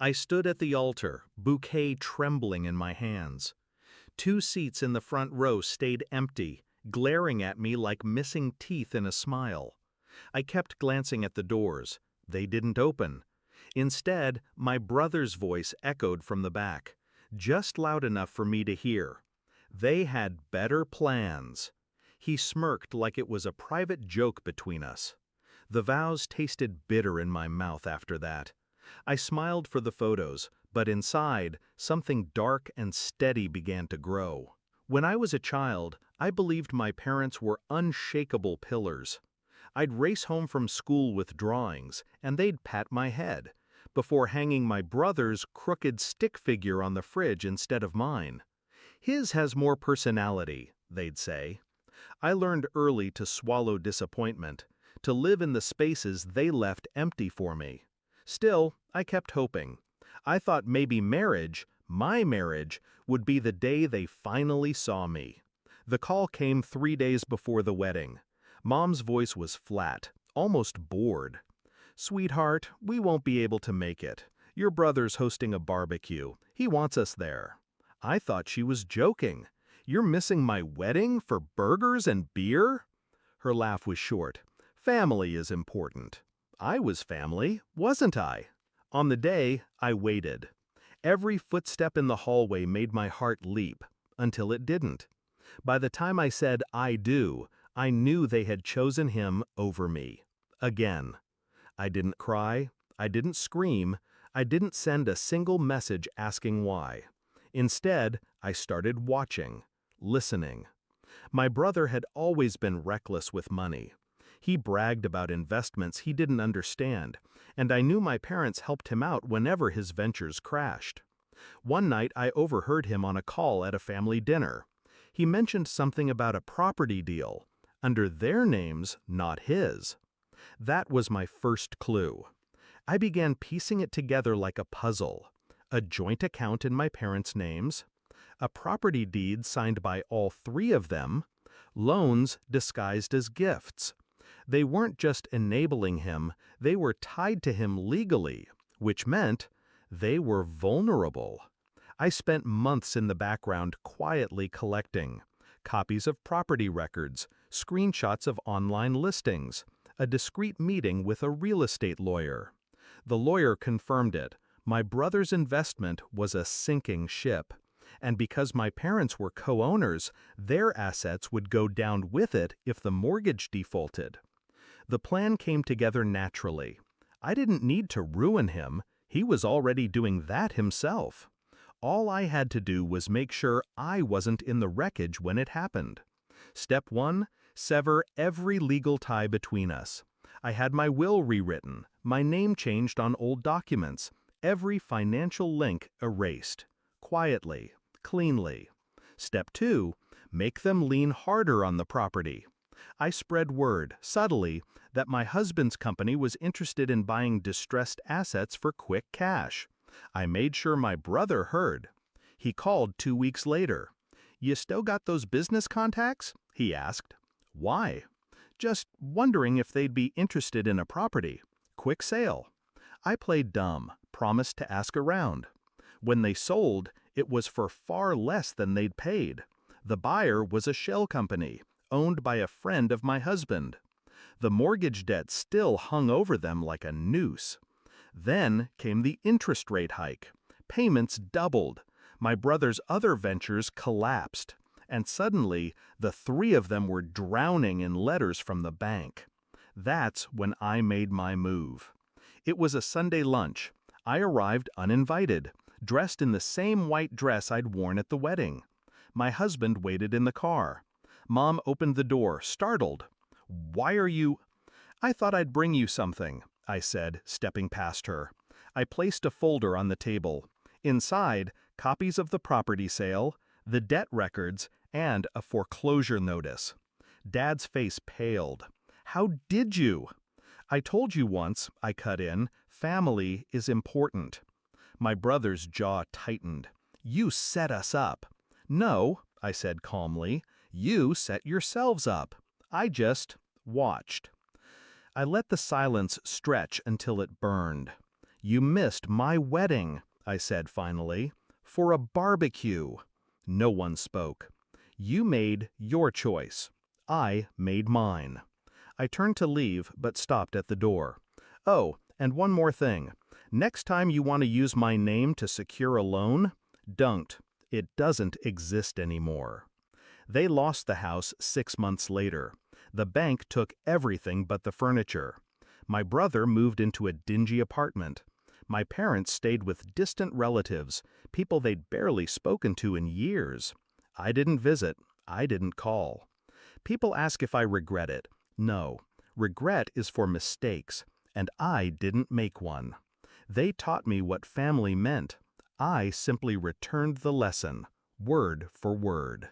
I stood at the altar, bouquet trembling in my hands. 2 seats in the front row stayed empty, glaring at me like missing teeth in a smile. I kept glancing at the doors. They didn't open. Instead, my brother's voice echoed from the back, just loud enough for me to hear. They had better plans. He smirked like it was a private joke between us. The vows tasted bitter in my mouth after that. I smiled for the photos, but inside, something dark and steady began to grow. When I was a child, I believed my parents were unshakable pillars. I'd race home from school with drawings, and they'd pat my head, before hanging my brother's crooked stick figure on the fridge instead of mine. His has more personality, they'd say. I learned early to swallow disappointment, to live in the spaces they left empty for me. Still, I kept hoping. I thought maybe marriage, my marriage, would be the day they finally saw me. The call came 3 days before the wedding. Mom's voice was flat, almost bored. "Sweetheart, we won't be able to make it. Your brother's hosting a barbecue. He wants us there." I thought she was joking. "You're missing my wedding for burgers and beer?" Her laugh was short. "Family is important." I was family, wasn't I? On the day, I waited. Every footstep in the hallway made my heart leap, until it didn't. By the time I said "I do," I knew they had chosen him over me. Again. I didn't cry, I didn't scream, I didn't send a single message asking why. Instead, I started watching, listening. My brother had always been reckless with money. He bragged about investments he didn't understand, and I knew my parents helped him out whenever his ventures crashed. One night I overheard him on a call at a family dinner. He mentioned something about a property deal, under their names, not his. That was my first clue. I began piecing it together like a puzzle. A joint account in my parents' names, a property deed signed by all 3 of them, loans disguised as gifts. They weren't just enabling him, they were tied to him legally, which meant they were vulnerable. I spent months in the background quietly collecting copies of property records, screenshots of online listings, a discreet meeting with a real estate lawyer. The lawyer confirmed it. My brother's investment was a sinking ship. And because my parents were co-owners, their assets would go down with it if the mortgage defaulted. The plan came together naturally. I didn't need to ruin him. He was already doing that himself. All I had to do was make sure I wasn't in the wreckage when it happened. Step 1, sever every legal tie between us. I had my will rewritten, my name changed on old documents, every financial link erased. Quietly, cleanly. Step 2, make them lean harder on the property. I spread word, subtly, that my husband's company was interested in buying distressed assets for quick cash. I made sure my brother heard. He called 2 weeks later. "You still got those business contacts?" he asked. "Why?" "Just wondering if they'd be interested in a property. Quick sale." I played dumb, promised to ask around. When they sold, it was for far less than they'd paid. The buyer was a shell company, owned by a friend of my husband. The mortgage debt still hung over them like a noose. Then came the interest rate hike. Payments doubled. My brother's other ventures collapsed. And suddenly, the 3 of them were drowning in letters from the bank. That's when I made my move. It was a Sunday lunch. I arrived uninvited, dressed in the same white dress I'd worn at the wedding. My husband waited in the car. Mom opened the door, startled. "Why are you—" "I thought I'd bring you something," I said, stepping past her. I placed a folder on the table. Inside, copies of the property sale, the debt records, and a foreclosure notice. Dad's face paled. "How did you?" "I told you once," I cut in, "family is important." My brother's jaw tightened. "You set us up." "No," I said calmly, "you set yourselves up. I just watched." I let the silence stretch until it burned. You missed my wedding, I said finally, for a barbecue. No one spoke. You made your choice. I made mine. I turned to leave, but stopped at the door. Oh, and one more thing. Next time you want to use my name to secure a loan, don't. It doesn't exist anymore. They lost the house 6 months later. The bank took everything but the furniture. My brother moved into a dingy apartment. My parents stayed with distant relatives, people they'd barely spoken to in years. I didn't visit. I didn't call. People ask if I regret it. No. Regret is for mistakes, and I didn't make one. They taught me what family meant. I simply returned the lesson, word for word.